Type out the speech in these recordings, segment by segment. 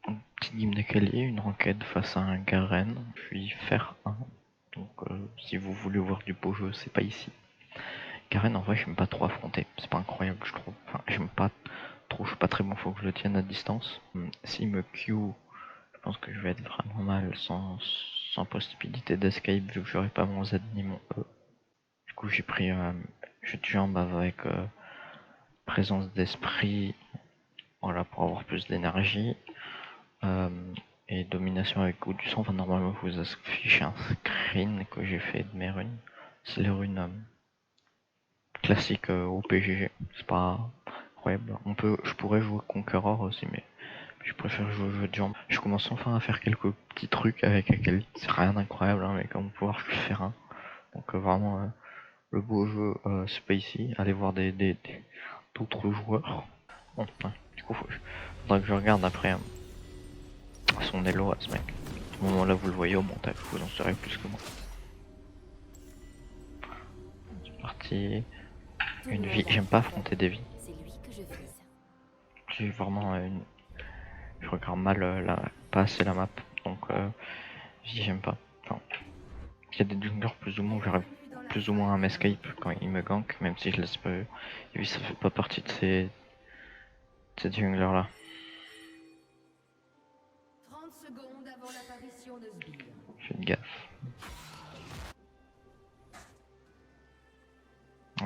une petite game d'Akali, une enquête face à un Garen, puis faire un. Donc si vous voulez voir du beau jeu, c'est pas ici. Garen en vrai j'aime pas trop affronter, c'est pas incroyable je trouve. Enfin j'aime pas trop, je suis pas très bon, faut que je le tienne à distance. S'il me Q, je pense que je vais être vraiment mal sans possibilité d'escape vu que j'aurai pas mon Z ni mon E. Du coup j'ai pris jeu de jambes avec présence d'esprit, voilà, pour avoir plus d'énergie. Et domination avec goût du sang, enfin normalement vous affiche un screen que j'ai fait de mes runes. C'est les runes classiques au PGG, c'est pas incroyable. Je pourrais jouer Conqueror aussi, mais je préfère jouer au jeu de jambes. Je commence enfin à faire quelques petits trucs avec Akali, c'est rien d'incroyable, hein, mais comme pouvoir je vais faire un. Donc vraiment le beau jeu, c'est pas ici. Allez voir d'autres joueurs. Bon, ouais, du coup faudra que je regarde après son elo à ce mec. À ce moment-là, vous le voyez au montage, vous en saurez plus que moi. C'est parti. Une vie. J'aime pas affronter des vies. J'ai vraiment une. Je regarde mal pas assez la map. Donc, vie, j'aime pas. Enfin, il y a des junglers plus ou moins où j'arrive plus ou moins à m'escape quand ils me gank, même si je laisse pas. Et puis, ça fait pas partie de ces junglers là. 30 secondes avant l'apparition de Sbire. Fais gaffe.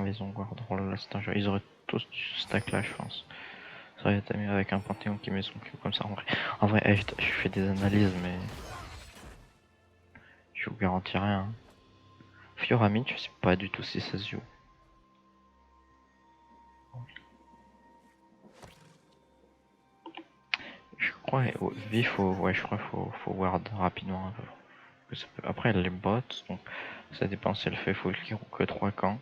Ils ont guard là, c'est un jeu. Ils auraient tous du stack là, je pense. Ça aurait été mieux avec un Panthéon qui met son cul comme ça. En vrai je fais des analyses, mais je vous garantis rien. Fioramide, je sais pas du tout si ça se joue. Je crois, V, je crois faut ward rapidement un peu. Après, elle les bots, donc ça dépend si elle fait full kill ou que 3 camps.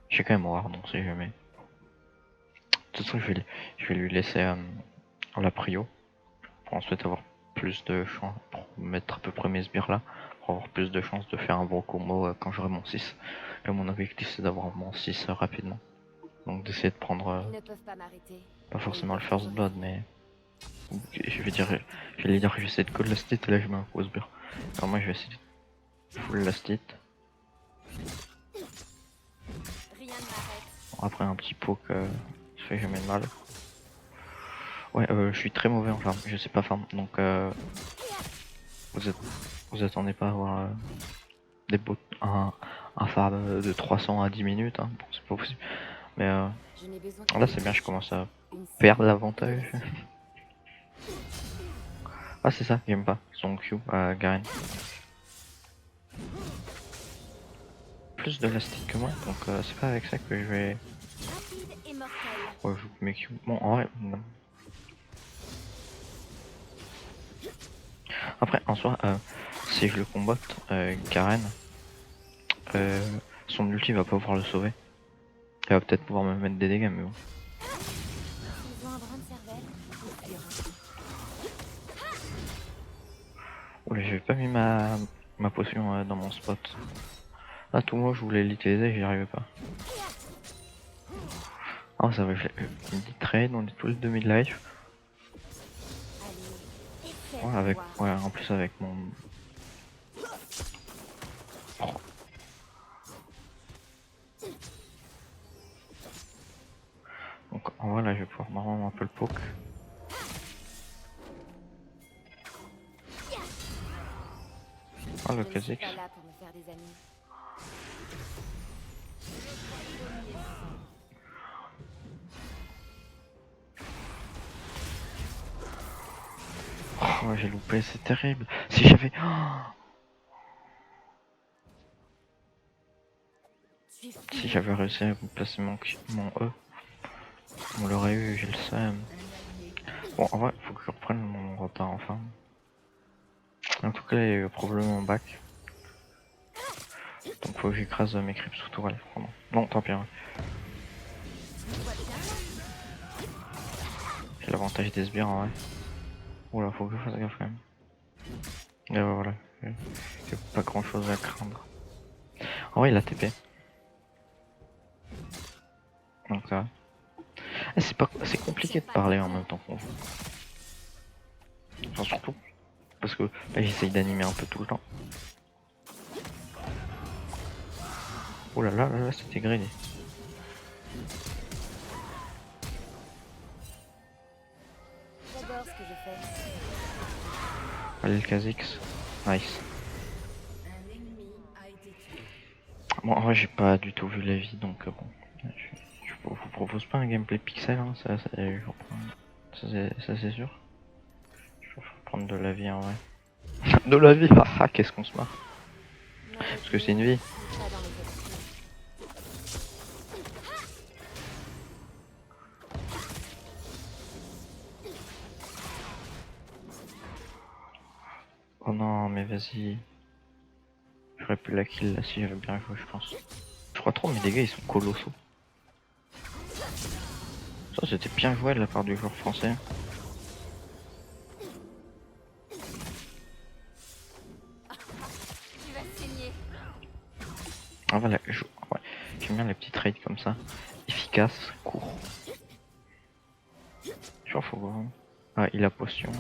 J'ai quand même ward, on sait jamais. De toute façon, je vais lui laisser la prio pour ensuite avoir plus de chance, pour mettre à peu près mes sbires là, pour avoir plus de chances de faire un bon combo quand j'aurai mon 6. Là, mon objectif c'est d'avoir mon 6 rapidement. Donc d'essayer de prendre, pas forcément le first blood, mais je vais dire, je vais dire que j'essaie de call la stit et là je mets un gros sbire. Alors moi je vais essayer de full la stit. Bon, après un petit poke, ça fait jamais de mal. Ouais, je suis très mauvais en farm, je sais pas farm, donc vous attendez pas à avoir des bots, un farm de 300 à 10 minutes, hein. Bon, c'est pas possible. Mais là c'est bien, je commence à perdre l'avantage. Ah c'est ça, j'aime pas, son Q à Garen. Plus de lastique que moi, donc c'est pas avec ça que je vais... Ouais, je joue mes Q. Bon, en vrai, non. Après, en soi, si je le combatte, Garen, son ulti va pas pouvoir le sauver. Elle va peut-être pouvoir me mettre des dégâts, mais bon. Oula, j'avais pas mis ma potion dans mon spot. Ah, tout moi je voulais l'utiliser, j'y arrivais pas. Ah, ça va, il me dit trade, on est tous les 2000 life. Ouais, en plus avec mon... Oh. Donc en vrai là je vais pouvoir m'arranger un peu le poke. Ah le Kha'Zix. Oh j'ai loupé, c'est terrible. Si j'avais... Si j'avais réussi à placer mon E, on l'aurait eu, j'ai le seum. Bon en vrai faut que je reprenne mon retard enfin. En tout cas il y a eu probablement back. Donc faut que j'écrase mes creeps sous tourelle, vraiment. Non tant pis. Hein. J'ai l'avantage des sbires en vrai. Oula faut que je fasse gaffe quand même. Et voilà, j'ai pas grand chose à craindre. En vrai il a TP. Donc ça va. C'est compliqué de parler en même temps qu'on joue. Enfin, surtout parce que là j'essaye d'animer un peu tout le temps. Oh là là là là, c'était grillé. J'adore ce que je fais. Allez le Kha'Zix. Nice. Un ennemi a été tué. Bon, en vrai, j'ai pas du tout vu la vie, donc bon. Je vous propose pas un gameplay pixel, hein, ça c'est sûr. Je vais prendre de la vie en vrai. De la vie, haha, qu'est-ce qu'on se marre. Parce que c'est une vie. Pas dans mes habitudes. Oh non, mais vas-y. J'aurais pu la kill là si j'avais bien joué, je pense. Je crois trop, mais les gars ils sont colossaux. Ça c'était bien joué de la part du joueur français. Tu vas saigner. Ah voilà, ouais. J'aime bien les petits trades comme ça. Efficace, court. Je crois faut voir. Ah, il a potion.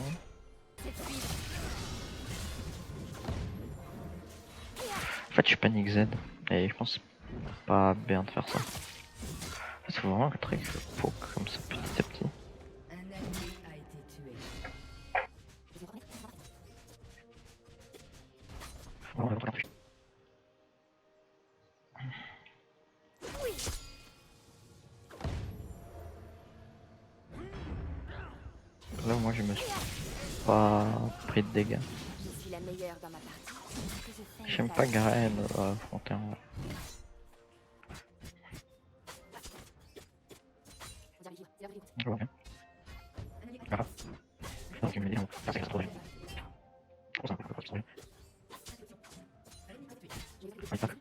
Cette fille. En fait, je panique Z. Et je pense que c'est pas bien de faire ça. En fait, c'est vraiment le truc, je poke comme ça petit à petit. Un ennemi a été tué. Là, moi, je me suis pas pris de dégâts. Je suis la meilleure dans ma partie. Ce que je fais J'aime n'est pas Garen affronter en... Ouais. Ah. Ok, mais dis-donc, ça, c'est trop bien. Oh, c'est un peu trop bien. Allez, tac.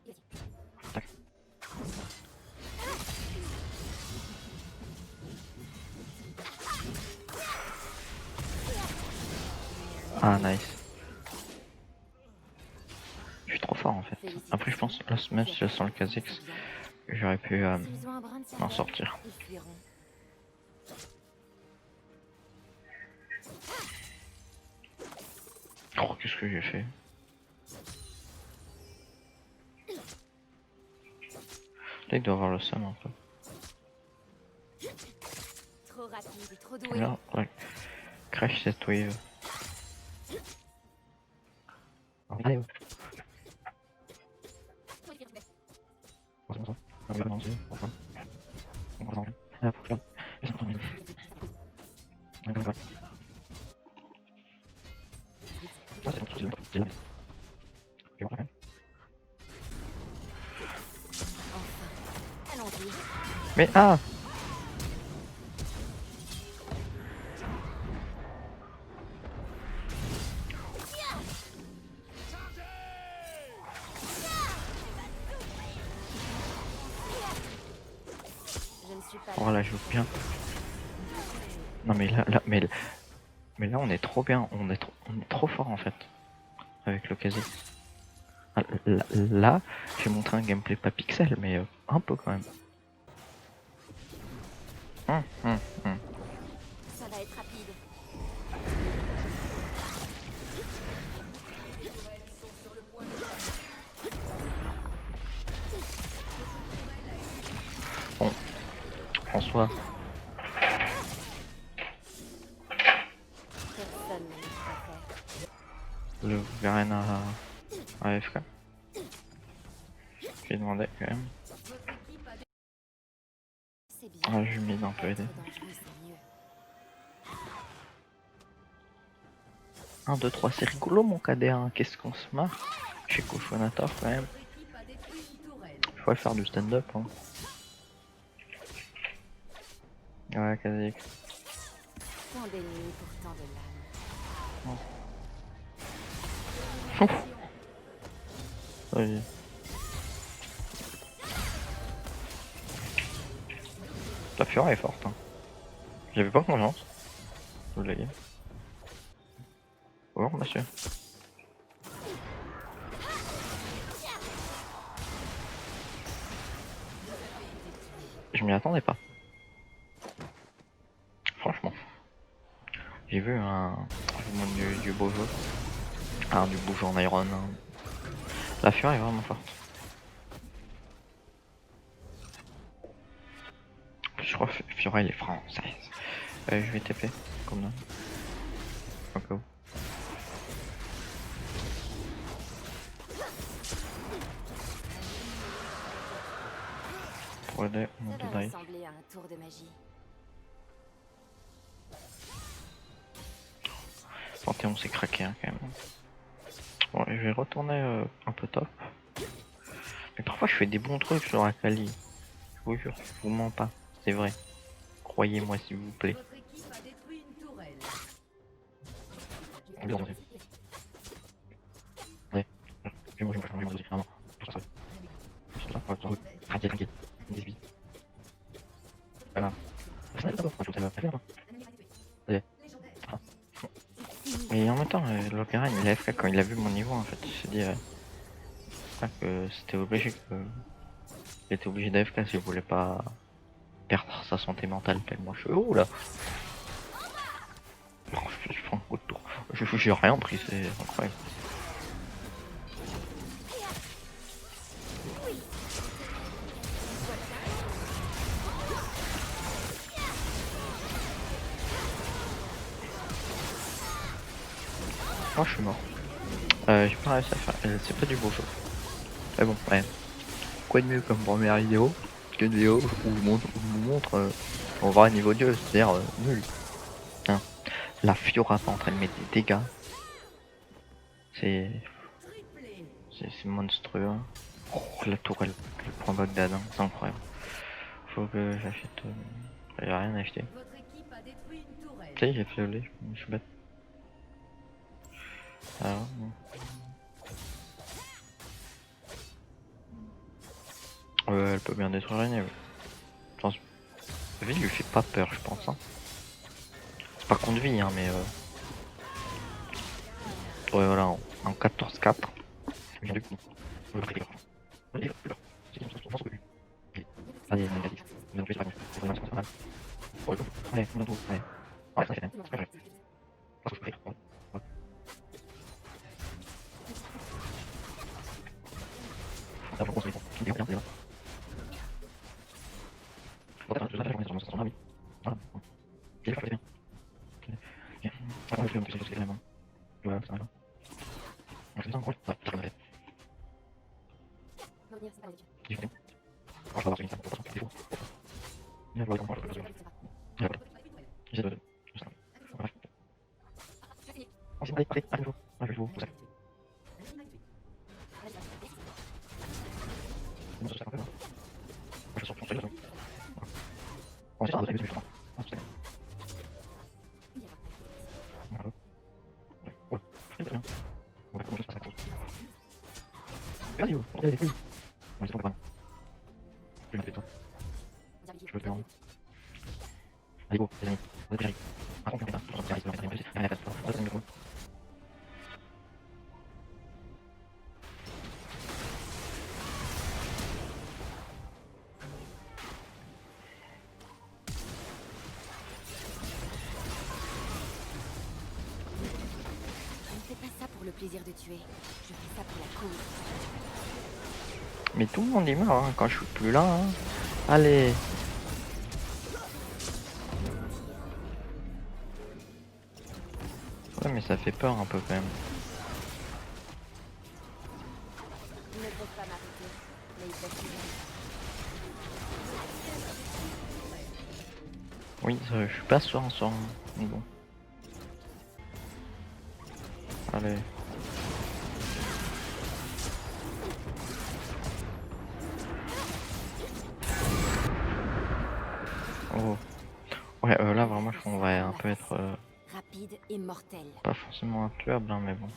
Tac. Ah, nice. Je suis trop fort en fait. Après, je pense, là, même si je sens le Kha'Zix, j'aurais pu S'ils ont un brin de m'en cervelle, sortir. ils fuiront. Oh, qu'est-ce que j'ai fait? Là, il doit avoir le seum un peu. Trop rapide et trop doué. Regarde, là, crash cette wave. Allez, oh. Enfin, allons-y. Mais ah! Je ne suis pas Oh là, je joue bien. Non mais mais là on est trop bien, on est trop fort en fait avec le Kha'Zix. Ah, là, j'ai montré un gameplay pas pixel, mais un peu quand même. Hum. Ça va être rapide. Bon, François, Personne ne me préfère. le Garen à AFK. J'ai demandé quand même. C'est bien. Ah, je m'ai un peu aidé. Être dangereux, c'est mieux. 1, 2, 3, c'est rigolo mon KD1, qu'est-ce qu'on se marre chez Cofonator quand même. Votre équipe a détruit une tourelle. Il faudrait faire du stand-up. Hein. Ouais, Kha'Zix. Tant d'ennemis pour tant de lames. Oui. La Fiora est forte. Hein. J'avais pas confiance. Vous l'avez. Au revoir, monsieur. Je m'y attendais pas. Franchement. J'ai vu du beau jeu. Ah, du beau jeu en Iron. Hein. La Fiora est vraiment forte. Je crois que Fiora elle est française. Je vais TP, comme ça. Au cas où. Pour aider mon Ça va dive. ressembler à un tour de magie. Panthéon s'est craqué hein, quand même. Bon, je vais retourner un peu top. Mais parfois je fais des bons trucs sur Akali. Je vous jure, je vous mens pas. C'est vrai. Croyez-moi s'il vous plaît. Votre équipe a détruit une tourelle. Tranquille. 18. Voilà. Et en même temps, l'Opéra il a fait quand il a vu mon niveau en fait. Il s'est dit que c'était obligé que. Il était obligé d'AFK s'il voulait pas perdre sa santé mentale tellement je suis haut là. Oh, je prends un coup de tour. J'ai rien pris, c'est incroyable. Oh, je suis mort. J'ai pas réussi à faire. C'est pas du beau jeu. Mais bon, ouais. Quoi de mieux comme première vidéo qu'une vidéo où je vous montre mon vrai niveau dieu, c'est-à-dire nul. Hein. La Fiora quand elle met des dégâts. C'est Triplé. c'est monstrueux. Hein. Oh, la tourelle, le point Bagdad, hein. C'est incroyable. Faut que j'achète. J'ai rien acheté. Votre équipe a détruit une tourelle. Tu sais, j'ai fait le lait, je suis bête. Alors, bon. Elle peut bien détruire René, oui. Je pense. Vie lui fait pas peur, je pense. Hein. C'est pas contre vie, hein, mais. Ouais, voilà, en 14-4. Bien du coup. Allez, négatif. Ouais, on trouve, ouais. Ouais, ça fait bien. Ouais, ouais. Ça va construire. Bien, bien, bien. Voilà. J'ai fait bien. Bien. Ah, je vais me poser quand même. Voilà, ça va. On fait ça en gros. Ouais, ça va aller. J'ai fait bien. Oh, je vais avoir fini ça. Pour ça, il faut. Bien, voilà, comment je vais faire. Voilà. J'essaie de. Ça. Ouais. Oh, c'est bon, allez, à nouveau. Ouais, je vais vous pousser. C'est bon, ça se fait un peu, hein. Ouais, je sors sur celui-là. On va essayer de regarder plus longtemps. Ah, c'est bien. Voilà. Ouais, ouais. Très bien. On va commencer par ça. Vas-y, on va y aller. On va essayer de prendre. Je vais m'appeler toi. Je peux le faire. Allez, go, les amis. Vous êtes arrivés. Un contre, on fait ça. On va arriver, on va arriver. Rien à faire. On va faire ça. Je ne fais pas ça pour le plaisir de tuer. Je fais ça pour la cause. Mais tout le monde est mort hein, quand je suis plus là. Hein. Allez. Ouais, mais ça fait peur un peu quand même. Ils ne peuvent pas m'arrêter, mais ils peuvent toujours. Oui, je suis pas sûr sur. Mais bon. Allez. Oh. Ouais, là vraiment, on va un peu être Rapide et mortel. pas forcément intuable, hein, mais bon.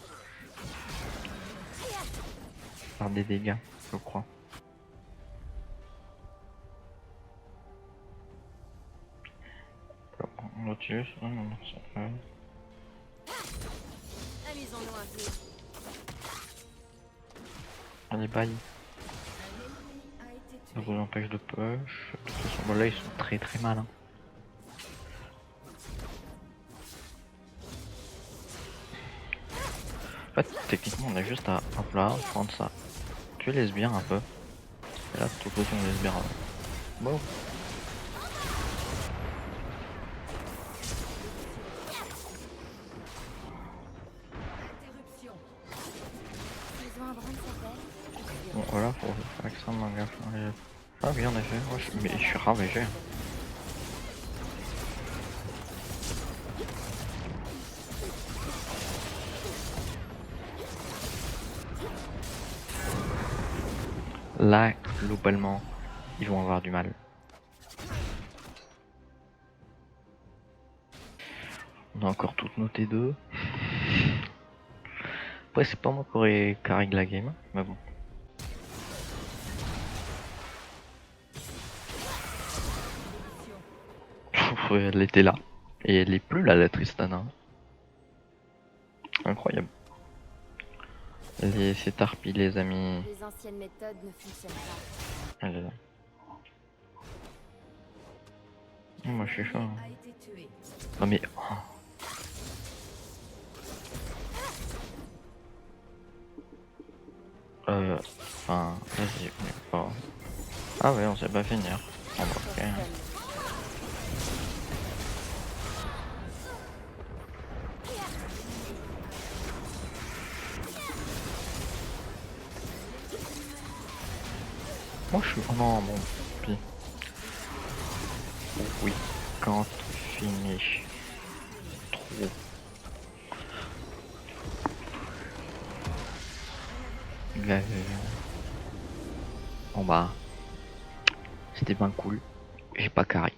Par des dégâts, je crois. Nautilus, non, ça. Amusons-nous un peu. Allez, bye. Un ennemi a été Ça tué. vous empêche de push. De toute façon, bon, là, ils sont très très malins. En fait, techniquement, on a juste à hop là, prendre ça. Tuer les sbires un peu. Et là, tout le temps, les sbires. Bon. Interruption. Ils ont un brin de cervelle. Bon, voilà, faut faire extrêmement gaffe. Ah oui, en effet, ouais, mais je suis ravagé. Là, globalement, ils vont avoir du mal. On a encore toutes nos T2. Après, c'est pas moi qui aurais carré la game, mais bon. Elle était là. Et elle est plus là, la Tristana. Incroyable. C'est Tarpi, les amis. Les anciennes méthodes ne fonctionnent pas. Elle est là. Oh, moi, je suis chaud. A été tué. Oh, mais. Enfin, vas-y, on est pas. Ah ouais, on sait pas finir. Bon, bah, ok. Moi je suis. Oh non, bon. Puis. Oui, quand finish. Trop. Bon bah. C'était bien cool. J'ai pas carré.